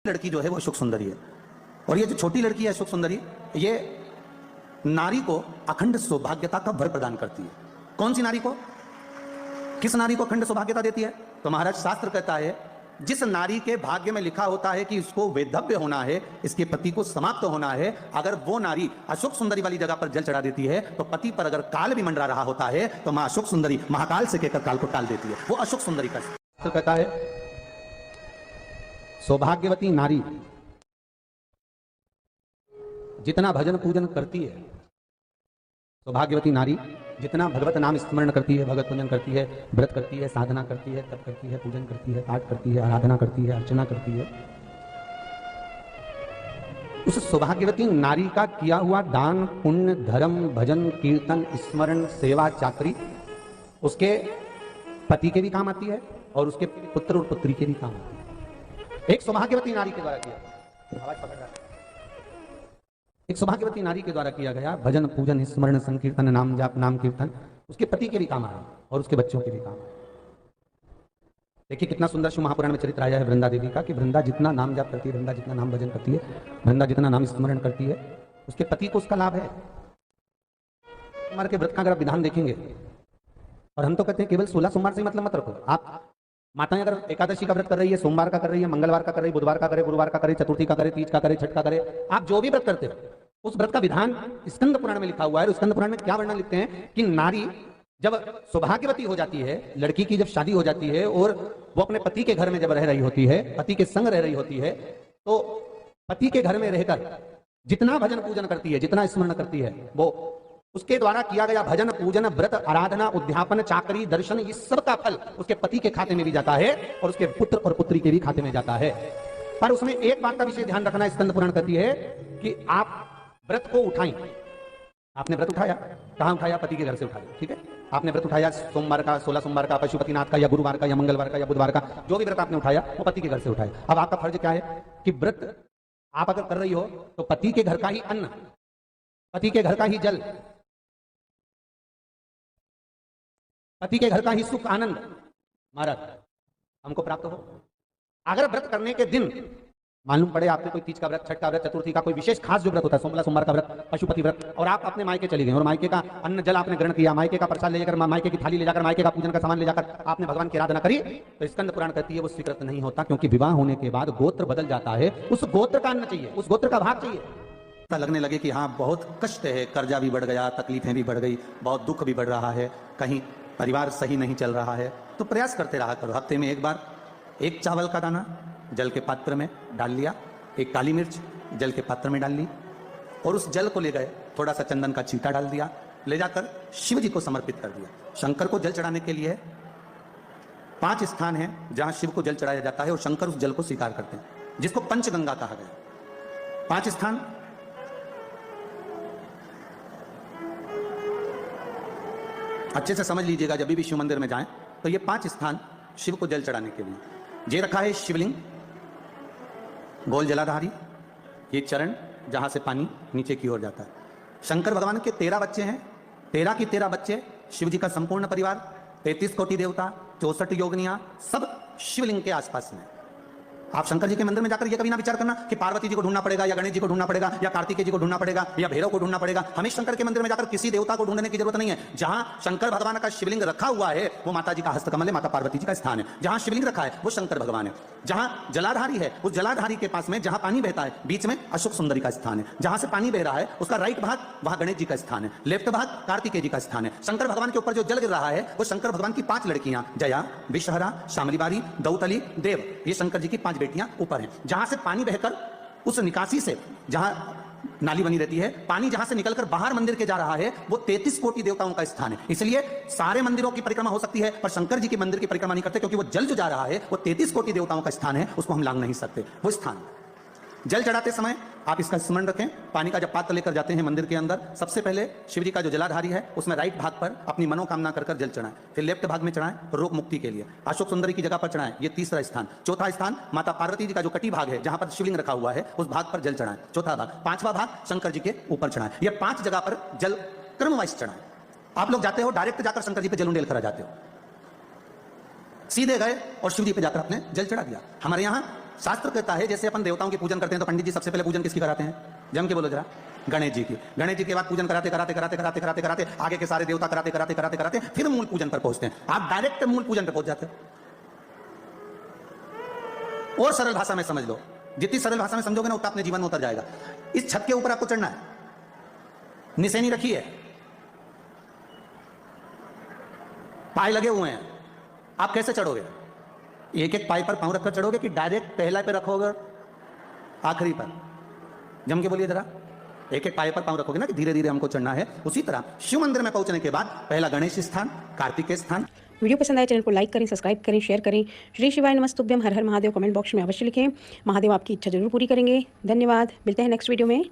लड़की जो है वो अशोक सुंदरी है, और ये जो छोटी लड़की है अशोक सुंदरी, ये नारी को अखंड सौभाग्यता का वर प्रदान करती है। कौन सी नारी को, किस नारी को अखंड सौभाग्यता देती है? तो महाराज शास्त्र कहता है जिस नारी के भाग्य में लिखा होता है कि इसको वैधव्य होना है, इसके पति को समाप्त होना है, अगर वो नारी अशोक सुंदरी वाली जगह पर जल चढ़ा देती है तो पति पर अगर काल भी मंडरा रहा होता है तो मां अशोक सुंदरी महाकाल से कहकर काल को टाल देती है। वो अशोक सुंदरी का शास्त्र कहता है सौभाग्यवती नारी जितना भजन पूजन करती है, सौभाग्यवती नारी जितना भगवत नाम स्मरण करती है, भगवत पूजन करती है, व्रत करती है, साधना करती है, तप करती है, पूजन करती है, पाठ करती है, आराधना करती है, अर्चना करती है, उस सौभाग्यवती नारी का किया हुआ दान पुण्य धर्म भजन कीर्तन स्मरण सेवा चाकरी उसके पति के भी काम आती है और उसके पुत्र और पुत्री के भी काम आती है। एक सौभाग्यवती नारी के द्वारा किया, आवाज पकड़ रहा है, एक सौभाग्यवती नारी के द्वारा किया गया भजन पूजन स्मरण संकीर्तन नाम जाप नाम कीर्तन उसके पति के भी काम आया और उसके बच्चों के भी काम आया। देखिए कितना सुंदर शिव महापुराण में चरित्र आया है वृंदा देवी का कि वृंदा जितना नाम जाप करती है, वृंदा जितना नाम भजन करती है, वृंदा जितना नाम स्मरण करती है, उसके पति को उसका लाभ है। सोमवार के व्रत का अगर आप विधान देखेंगे, और हम तो कहते हैं केवल 16 सोमवार से मतलब मत रखो। आप माताएं अगर एकादशी का व्रत कर रही है, सोमवार का कर रही है, मंगलवार का कर रही है, बुधवार का करे, गुरुवार का करे, चतुर्थी का करे, तीज का करे, छठ का करे, आप जो भी व्रत करते हो उस व्रत का विधान स्कंद पुराण में लिखा हुआ है। स्कंद पुराण में क्या वर्णन लिखते हैं कि नारी जब सौभाग्यवती हो जाती है, लड़की की जब शादी हो जाती है और वो अपने पति के घर में जब रह रही होती है, पति के संग रह रही होती है, तो पति के घर में रहकर जितना भजन पूजन करती है, जितना स्मरण करती है, वो उसके द्वारा किया गया भजन पूजन व्रत आराधना उद्यापन चाकरी दर्शन ये सब का फल उसके पति के खाते में भी जाता है और उसके पुत्र और पुत्री के भी खाते में जाता है। पर उसमें एक बात का विशेष ध्यान रखना स्कंद पुराण कहती है कि आप व्रत को उठाएं। आपने व्रत उठाया, कहां उठाया? पति के घर से उठाया, ठीक है। आपने व्रत उठाया सोमवार का, 16 सोमवार का, पशुपतिनाथ का, या गुरुवार का, या मंगलवार का, या बुधवार का, जो भी व्रत आपने उठाया वो पति के घर से उठाया। अब आपका फर्ज क्या है कि व्रत आप अगर कर रही हो तो पति के घर का ही अन्न, पति के घर का ही जल, पति के घर का ही सुख आनंद महाराज हमको प्राप्त हो। अगर व्रत करने के दिन मालूम पड़े आपके कोई तीज का व्रत, छठ का व्रत, चतुर्थी का कोई विशेष खास जो व्रत होता है, 16 सोमवार का व्रत, पशुपति व्रत, और आप अपने मायके चले गए और मायके का अन्न जल आपने ग्रहण किया, मायके का प्रसाद ले जाकर, मायके की थाली ले जाकर, मायके का पूजन का सामान ले जाकर आपने भगवान की आराधना करी, तो स्कंद पुराण कहती है वो स्वीकृत नहीं होता, क्योंकि विवाह होने के बाद गोत्र बदल जाता है। उस गोत्र का अन्न चाहिए, उस गोत्र का भाग चाहिए। लगने लगे कि हाँ बहुत कष्ट है, कर्जा भी बढ़ गया, तकलीफें भी बढ़ गई, बहुत दुख भी बढ़ रहा है, कहीं परिवार सही नहीं चल रहा है, तो प्रयास करते रहा करो। हफ्ते में एक बार एक चावल का दाना जल के पात्र में डाल लिया, एक काली मिर्च जल के पात्र में डाल ली, और उस जल को ले गए, थोड़ा सा चंदन का छींटा डाल दिया, ले जाकर शिव जी को समर्पित कर दिया। शंकर को जल चढ़ाने के लिए 5 स्थान हैं जहां शिव को जल चढ़ाया जाता है और शंकर उस जल को स्वीकार करते हैं, जिसको पंचगंगा कहा गया। 5 स्थान अच्छे से समझ लीजिएगा, जब भी शिव मंदिर में जाएं तो ये 5 स्थान शिव को जल चढ़ाने के लिए ये रखा है। शिवलिंग, गोल जलाधारी, ये चरण जहां से पानी नीचे की ओर जाता है। शंकर भगवान के 13 बच्चे हैं, 13 की 13 बच्चे, शिव जी का संपूर्ण परिवार, 33 कोटि देवता, 64 योगनियां, सब शिवलिंग के आसपास में। आप शंकर जी के मंदिर में जाकर ये कभी ना विचार करना कि पार्वती जी को ढूंढना पड़ेगा, या गणेश जी को ढूंढना पड़ेगा, या कार्तिकेय जी को ढूंढना पड़ेगा, या भैरव को ढूंढना पड़ेगा। हमें शंकर के मंदिर में जाकर किसी देवता को ढूंढने की जरूरत नहीं है। जहां शंकर भगवान का शिवलिंग रखा हुआ है वो माता जी का हस्तकमल है, माता पार्वती जी का स्थान है। जहां शिवलिंग रखा है वो शंकर भगवान है। जहां जलाधारी है उस जलाधारी के पास में जहां पानी बहता है बीच में अशोक सुंदरी का स्थान है। जहां से पानी बह रहा है उसका राइट भाग वहां गणेश जी का स्थान है, लेफ्ट भाग कार्तिकेय जी का स्थान है। शंकर भगवान के ऊपर जो जल गिर रहा है वो शंकर भगवान की 5 लड़कियां, जया, विषहरा, शामलीबारी, दौतली, देव, ये शंकर जी की 5 बेटियां ऊपर हैं। जहां से पानी बहकर उस निकासी से, जहां नाली बनी रहती है, पानी जहां से निकलकर बाहर मंदिर के जा रहा है वो 33 कोटि देवताओं का स्थान है। इसलिए सारे मंदिरों की परिक्रमा हो सकती है पर शंकर जी के मंदिर की परिक्रमा नहीं करते, क्योंकि वो जल जो जा रहा है वो 33 कोटि देवताओं का स्थान है, उसको हम लांघ नहीं सकते। वो स्थान जल चढ़ाते समय आप इसका स्मरण रखें। पानी का जब पात्र लेकर जाते हैं मंदिर के अंदर, सबसे पहले शिव जी का जो जलाधारी है उसमें राइट भाग पर अपनी मनोकामना कर जल चढ़ाएं, फिर लेफ्ट भाग में चढ़ाएं रोग मुक्ति के लिए। अशोक सुंदरी की जगह पर चढ़ाएं, ये 3रा स्थान। 4था स्थान माता पार्वती जी का जो कटी भाग है जहां पर शिवलिंग रखा हुआ है उस भाग पर जल चढ़ाएं, 4था भाग। 5वां भाग शंकर जी के ऊपर चढ़ाएं। ये 5 जगह पर जल क्रमवाइज चढ़ाएं। आप लोग जाते हो डायरेक्ट जाकर शंकर जी पे जल उंडेल कर आ जाते हो, सीधे गए और शिव जी पे जाकर आपने जल चढ़ा दिया। हमारे यहाँ शास्त्र कहता है जैसे अपन देवताओं की पूजन करते हैं तो पंडित जी सबसे पहले पूजन किसकी कराते हैं? जम के बोलो जरा। गणेश जी की। गणेश जी के बाद पूजन कराते कराते कराते कराते कराते कराते आगे के सारे देवता कराते कराते कराते कराते फिर मूल पूजन पर पहुंचते हैं। आप डायरेक्ट मूल पूजन पर पहुंच जाते हो। और सरल भाषा में समझ लो, जितनी सरल भाषा में समझोगे ना उतना अपने जीवन में उतर जाएगा। इस छत के ऊपर आपको चढ़ना है, निशानी रखी है, पाए लगे हुए हैं, आप कैसे चढ़ोगे? एक एक पाए पर पांव रखकर चढ़ोगे कि डायरेक्ट पहला पे रखोगे आखिरी पर? जम के बोलिए जरा। एक एक पाए पर पांव रखोगे ना कि धीरे धीरे हमको चढ़ना है। उसी तरह शिव मंदिर में पहुंचने के बाद पहला गणेश स्थान, कार्तिकेय स्थान। वीडियो पसंद आए चैनल को लाइक करें, सब्सक्राइब करें, शेयर करें। श्री शिवाय नमस्तुभ्यम, हर हर महादेव कमेंट बॉक्स में अवश्य लिखें। महादेव आपकी इच्छा जरूर पूरी करेंगे। धन्यवाद, मिलते हैं नेक्स्ट वीडियो में।